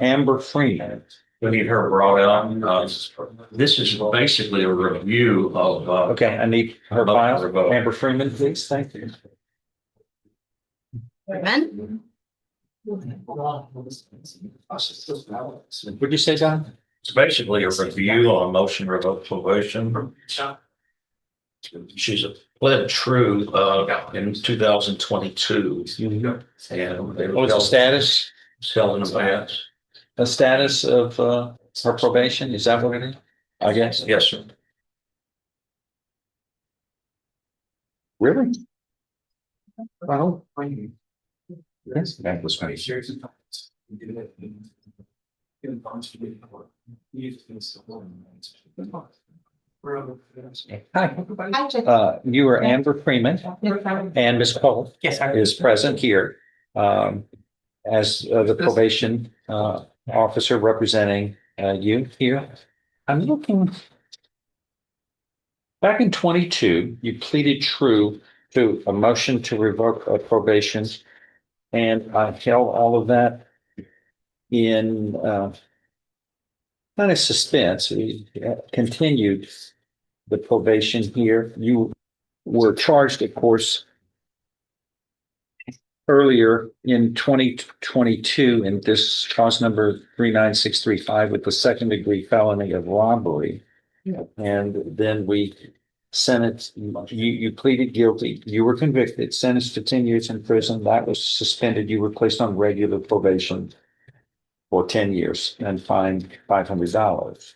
Amber Freeman. We need her brought up. This is basically a review of. Okay, I need her Motion file. revoke. Amber Freeman, please. Thank you. Freeman? What'd you say, John? It's basically a review on a motion revoke probation. She's pled true in 2022. And What's the status? Held in advance. The status of her probation? Is that what it is? I guess. Yes, sir. Really? Well, yes, that was funny. Hi, you are Amber Freeman, and Ms. Cole is present here as the probation officer representing you here. I'm looking. Back in 22, you pleaded true to a motion to revoke a probation, and I held all of that in kind of suspense. We continued the probation here. You were charged, of course, earlier in 2022 in this cause number 39635 with the second degree felony of robbery. And then we sentenced, you pleaded guilty, you were convicted, sentenced to 10 years in prison. That was suspended. You were placed on regular probation for 10 years and fined $500.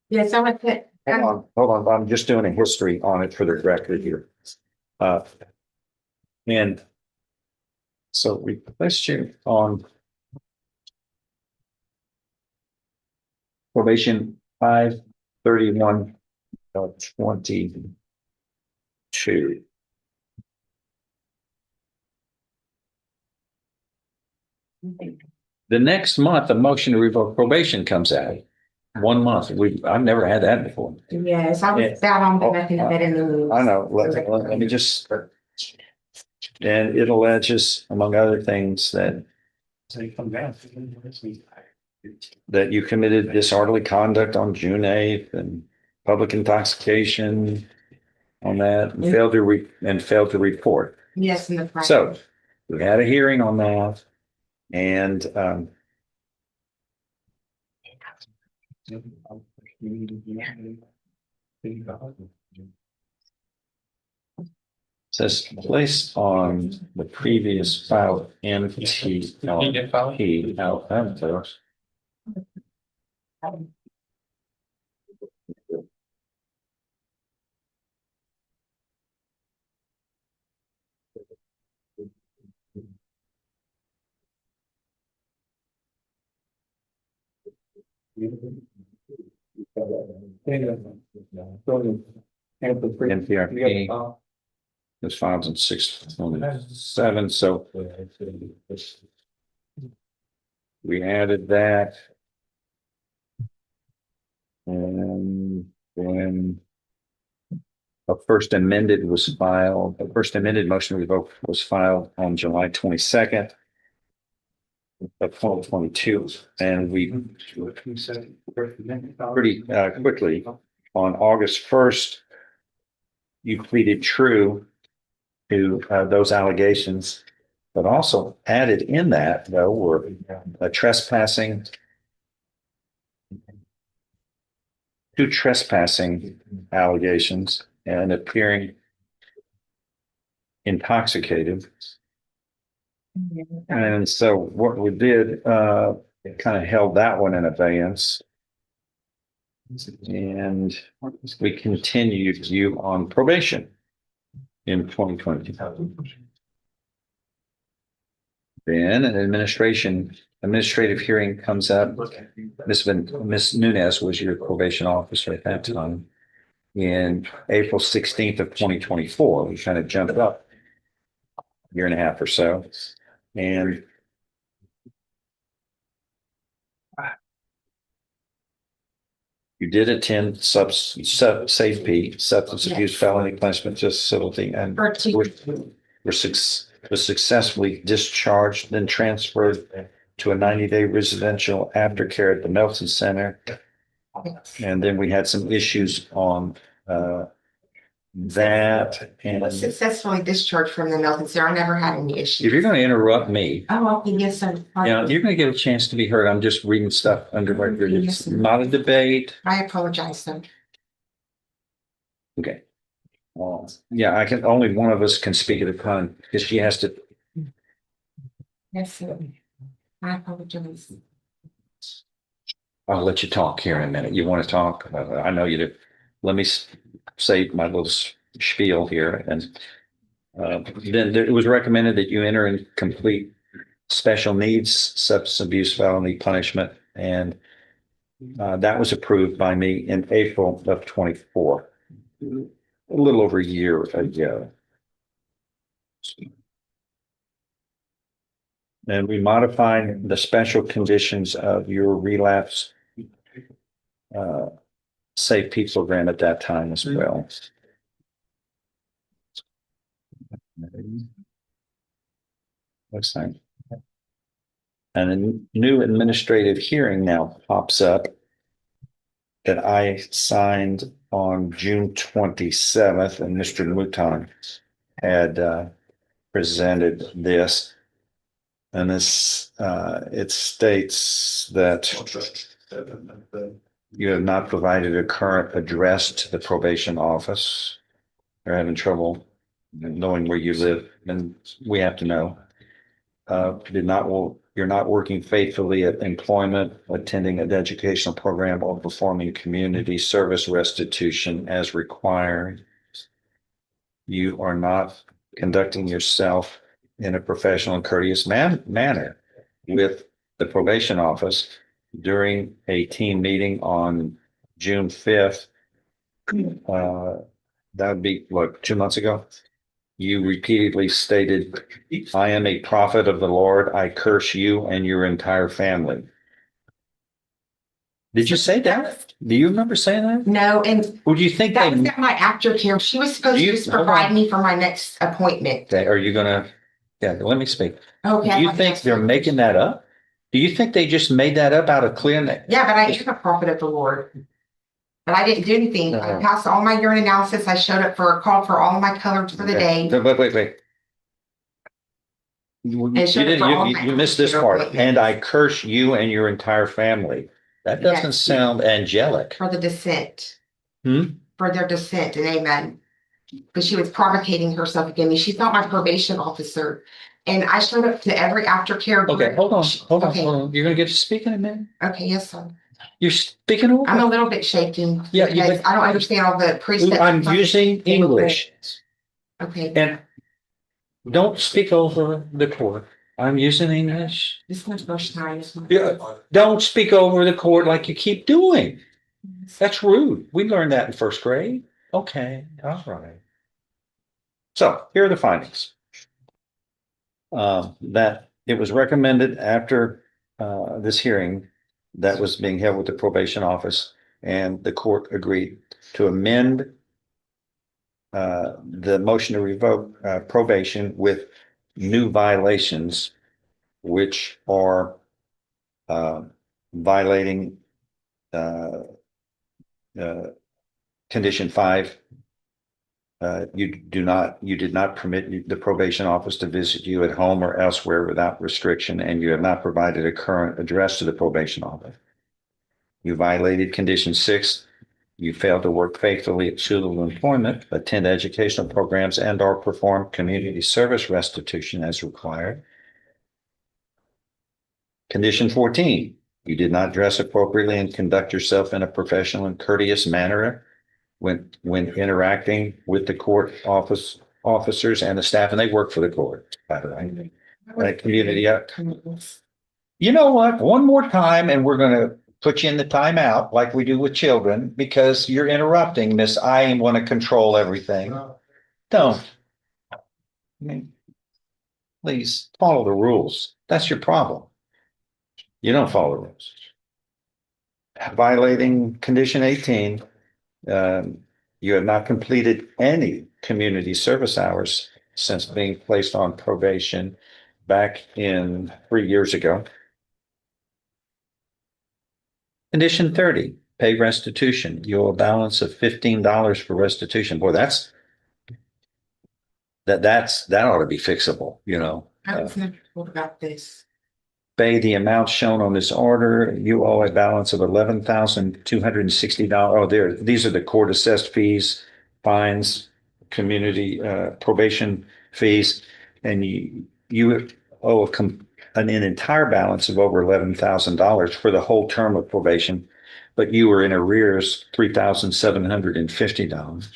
Yes, I would put. Hold on. I'm just doing a history on it for the record here. And so we placed you on probation 5/31/22. The next month, a motion to revoke probation comes out. 1 month. I've never had that before. Yes, I was down on the nothing of it in the news. I know. Let me just. And it alleges, among other things, that you committed disorderly conduct on June 8th and public intoxication on that and failed to report. Yes, in the. Private. So we had a hearing on that, and says placed on the previous file NTLP out. NPRP was filed in 6/27, so we added that. And when a first amended motion to revoke was filed on July 22nd of 2022, and we pretty quickly on August 1st, you pleaded true to those allegations, but also added in that, though, were two trespassing allegations and appearing intoxicated. And so what we did, kind of held that one in abeyance. And we continued you on probation in 2020. Then an administrative hearing comes up. Miss Nunez was your probation officer at that time. In April 16th of 2024, we kind of jumped up a year and a half or so. And you did attend SAFE, substance abuse felony punishment facility, and were was successfully discharged, then transferred to a 90-day residential aftercare at the Melton Center. And then we had some issues on that. I And was successfully discharged from the Melton Center. I never had any issues. if you're going to interrupt me, Oh, okay, yes, sir. you're going to get a chance to be heard. I'm just reading stuff under record. It's not a debate. I apologize, sir. Okay. Yeah, I can, only one of us can speak at a time because she has to. Yes, sir. I apologize. I'll let you talk here in a minute. You want to talk? I know you do. Let me say my little spiel here. And then it was recommended that you enter and complete special needs, substance abuse, felony punishment. And that was approved by me in April of 24, a little over a year ago. And we modified the special conditions of your relapse safe P program at that time as well. Looks like. And a new administrative hearing now pops up that I signed on June 27th, and Mr. Mouton had presented this. And this, it states that you have not provided a current address to the probation office. They're having trouble knowing where you live, and we have to know. You're not working faithfully at employment, attending an educational program, or performing community service restitution as required. You are not conducting yourself in a professional and courteous manner with the probation office during a team meeting on June 5th. That would be, what, 2 months ago? You repeatedly stated, I am a prophet of the Lord. I curse you and your entire family. Did you say that? Do you remember saying that? No, and Or do you think that was they, at my aftercare. She was supposed to just provide me for my next appointment. are you gonna, yeah, let me speak. Okay. Do you think they're making that up? Do you think they just made that up out of clear? Yeah, but I am a prophet of the Lord. But I didn't do anything. I passed all my urine analysis. I showed up for a call for all of my colors for the day. Wait. You didn't, you missed this part. And I curse you and your entire family. That doesn't Yes. sound angelic. For the dissent. Hmm? For their dissent, and amen. But she was provocating herself against me. She's not my probation officer. And I showed up to every aftercare. Okay, hold on. Okay. You're gonna get to speak in a minute? Okay, yes, sir. You're speaking over? I'm a little bit shaken. Yeah, Because I don't understand all the precepts. I'm using English. Okay, And don't speak over the court. I'm using English. this is my first time. Yeah, don't speak over the court like you keep doing. That's rude. We learned that in first grade. Okay, all right. So here are the findings. That it was recommended after this hearing that was being held with the probation office, and the court agreed to amend the motion to revoke probation with new violations, which are violating condition 5. You did not permit the probation office to visit you at home or elsewhere without restriction, and you have not provided a current address to the probation office. You violated condition 6. You failed to work faithfully at suitable employment, attend educational programs, and or perform community service restitution as required. Condition 14. You did not dress appropriately and conduct yourself in a professional and courteous manner when interacting with the court officers and the staff, and they work for the court, by the way. Community. You know what? One more time, and we're going to put you in the timeout like we do with children because you're interrupting, Miss. I want to control everything. Don't. I mean, please follow the rules. That's your problem. You don't follow the rules. Violating condition 18. You have not completed any community service hours since being placed on probation back in 3 years ago. Condition 30, pay restitution. You owe a balance of $15 for restitution. Boy, that ought to be fixable, you know. I was never told about this. Pay the amount shown on this order. You owe a balance of $11,260. Oh, these are the court assessed fees, fines, community probation fees, and you owe an entire balance of over $11,000 for the whole term of probation, but you were in arrears $3,750.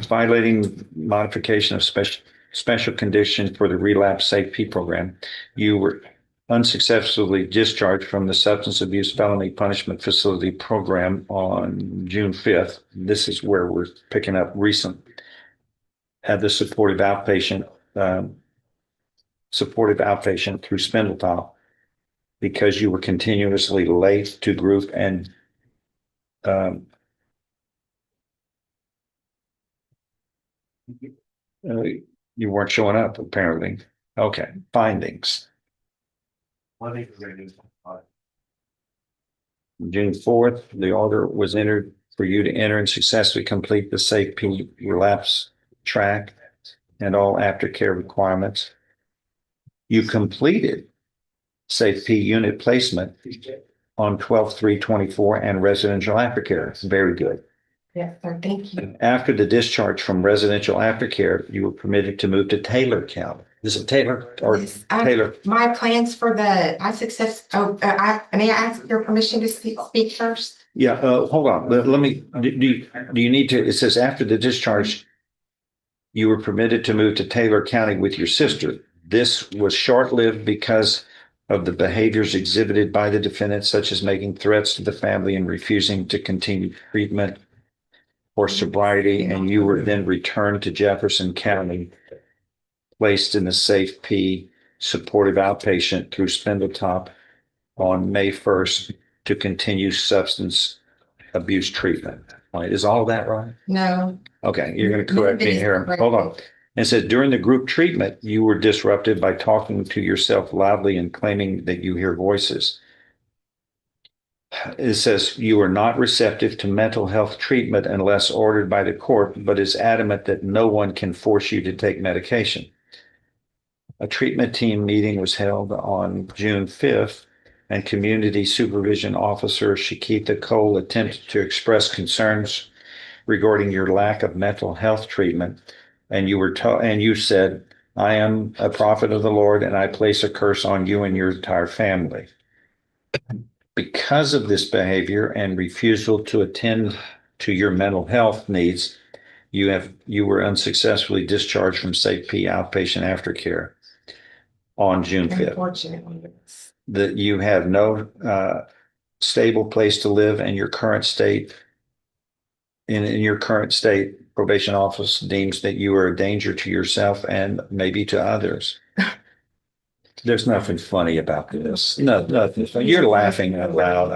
Violating modification of special condition for the relapse safety program. You were unsuccessfully discharged from the substance abuse felony punishment facility program on June 5th. This is where we're picking up recent. Had the supportive outpatient through Spindletop because you were continuously late to group and you weren't showing up apparently. Okay, findings. June 4th, the order was entered for you to enter and successfully complete the Safe P relapse track and all aftercare requirements. You completed Safe P unit placement on 12/3/24 and residential aftercare. Very good. Yes, sir. Thank you. After the discharge from residential aftercare, you were permitted to move to Taylor County. Is it Taylor or Yes, Taylor? My plans for may I ask your permission to speak first? Yeah, hold on. Let me, do you need to, it says after the discharge, you were permitted to move to Taylor County with your sister. This was short-lived because of the behaviors exhibited by the defendant, such as making threats to the family and refusing to continue treatment for sobriety, and you were then returned to Jefferson County, placed in the Safe P supportive outpatient through Spindletop on May 1st to continue substance abuse treatment. All right, is all that right? No. Okay, you're going to correct me here. Hold on. It says during the group treatment, you were disrupted by talking to yourself loudly and claiming that you hear voices. It says you are not receptive to mental health treatment unless ordered by the court, but is adamant that no one can force you to take medication. A treatment team meeting was held on June 5th, and Community Supervision Officer Shakita Cole attempted to express concerns regarding your lack of mental health treatment. And you said, "I am a prophet of the Lord, and I place a curse on you and your entire family." Because of this behavior and refusal to attend to your mental health needs, you were unsuccessfully discharged from Safe P outpatient aftercare on June 5th. Unfortunately, yes. That you have no stable place to live in your current state. In your current state, probation office deems that you are a danger to yourself and maybe to others. There's nothing funny about this. No, nothing. You're laughing out loud.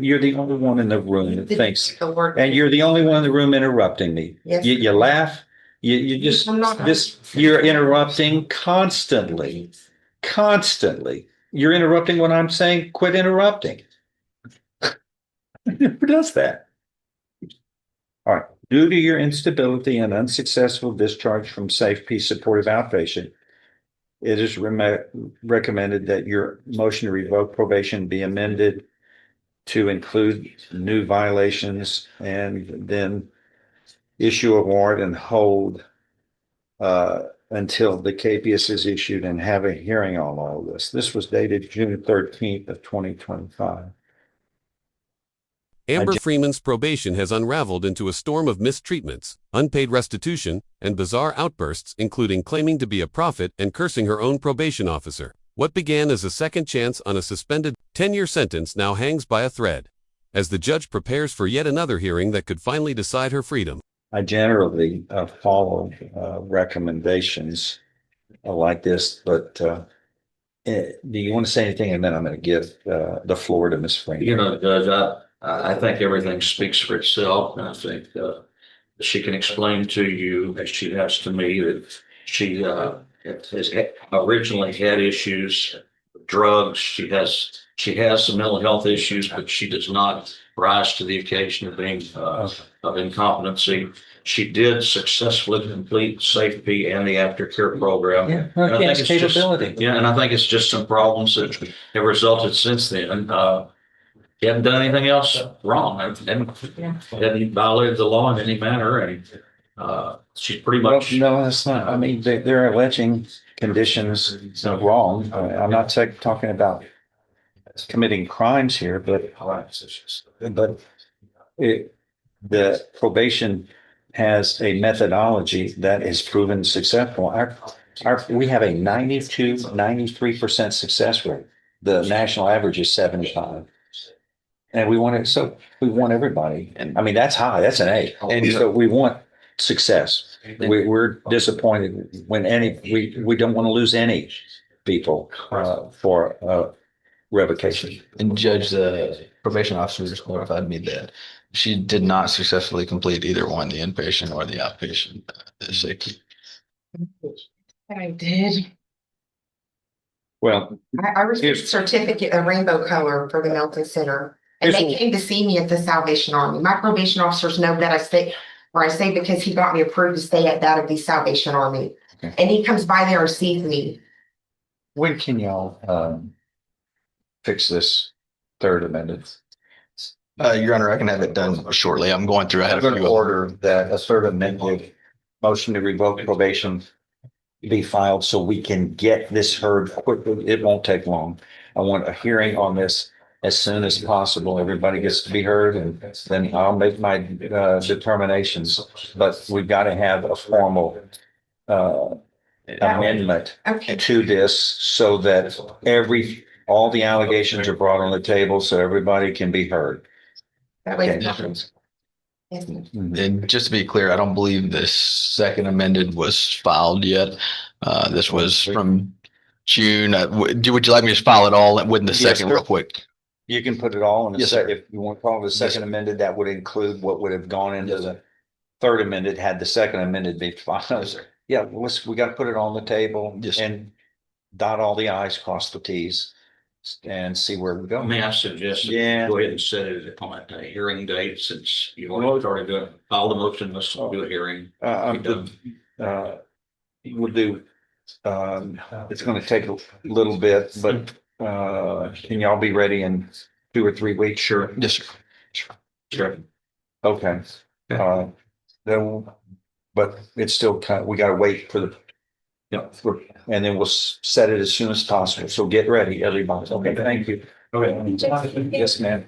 You're the only one in the room that thinks, and you're the only one in the room interrupting me. Yes. You laugh. You just you're interrupting constantly. Constantly. You're interrupting when I'm saying quit interrupting. Who does that? All right. Due to your instability and unsuccessful discharge from Safe P supportive outpatient, it is recommended that your motion to revoke probation be amended to include new violations and then issue a warrant and hold until the capias is issued and have a hearing on all of this. This was dated June 13th of 2025. Amber Freeman's probation has unraveled into a storm of mistreatments, unpaid restitution, and bizarre outbursts, including claiming to be a prophet and cursing her own probation officer. What began as a second chance on a suspended 10-year sentence now hangs by a thread, as the judge prepares for yet another hearing that could finally decide her freedom. I generally follow recommendations like this, but do you want to say anything? And then I'm going to give the floor to Ms. Freeman. Judge, I think everything speaks for itself, and I think she can explain to you, as she has to me, that she has originally had issues with drugs. She has some mental health issues, but she does not rise to the occasion of being of incompetency. She did successfully complete safety and the aftercare program. Yeah, And I think yes, it's just- capability. Yeah, and I think it's just some problems that have resulted since then. He hadn't done anything else wrong, and hadn't violated the law in any manner, and she's pretty Well, much. no, that's not, I mean, they're alleging conditions wrong. I'm not talking about committing crimes here, but the probation has a methodology that is proven successful. We have a 92, 93% success rate. The national average is 75. And we want it, so we want everybody. And I mean, that's high, that's an A. And so we want success. We're disappointed when we don't want to lose any people for revocation. And Judge, the probation officer just notified me that she did not successfully complete either one, the inpatient or the outpatient safety. I did. Well, I received a certificate of rainbow color for the Melton Center. And they came to see me at the Salvation Army. My probation officers know that I stay because he got me approved to stay at that of the Salvation Army. Okay. And he comes by there and sees me. when can y'all fix this third amendment? Your Honor, I can have it done shortly. I'm going through. I had I'm a going few. to order that a third amendment motion to revoke probation be filed so we can get this heard quickly. It won't take long. I want a hearing on this as soon as possible. Everybody gets to be heard, and then I'll make my determinations. But we've got to have a formal amendment Okay. to this so that all the allegations are brought on the table so everybody can be heard. That way. Okay. Yes, ma'am. And just to be clear, I don't believe this second amended was filed yet. This was from June. Would you like me to file it all within the Yes, second sir. real quick? You can put it all in the Yes, sir. if you want to call it the second amended, that would include what would have gone into the third amended had the second amended been filed. Yes, sir. Yeah, we got to put it on the table Yes, sir. and dot all the i's, cross the t's, and see where we go. May I suggest that Yeah. you go ahead and set it on a hearing date since you already started doing, file the motion, let's do a hearing. We'll do, it's going to take a little bit, but can y'all be ready in 2 or 3 weeks? Sure. Yes, sir. Sure. Okay. But it's still we got to wait for the. Yeah. And then we'll set it as soon as possible. So get ready, everybody. Okay, thank you. Okay. Yes, ma'am.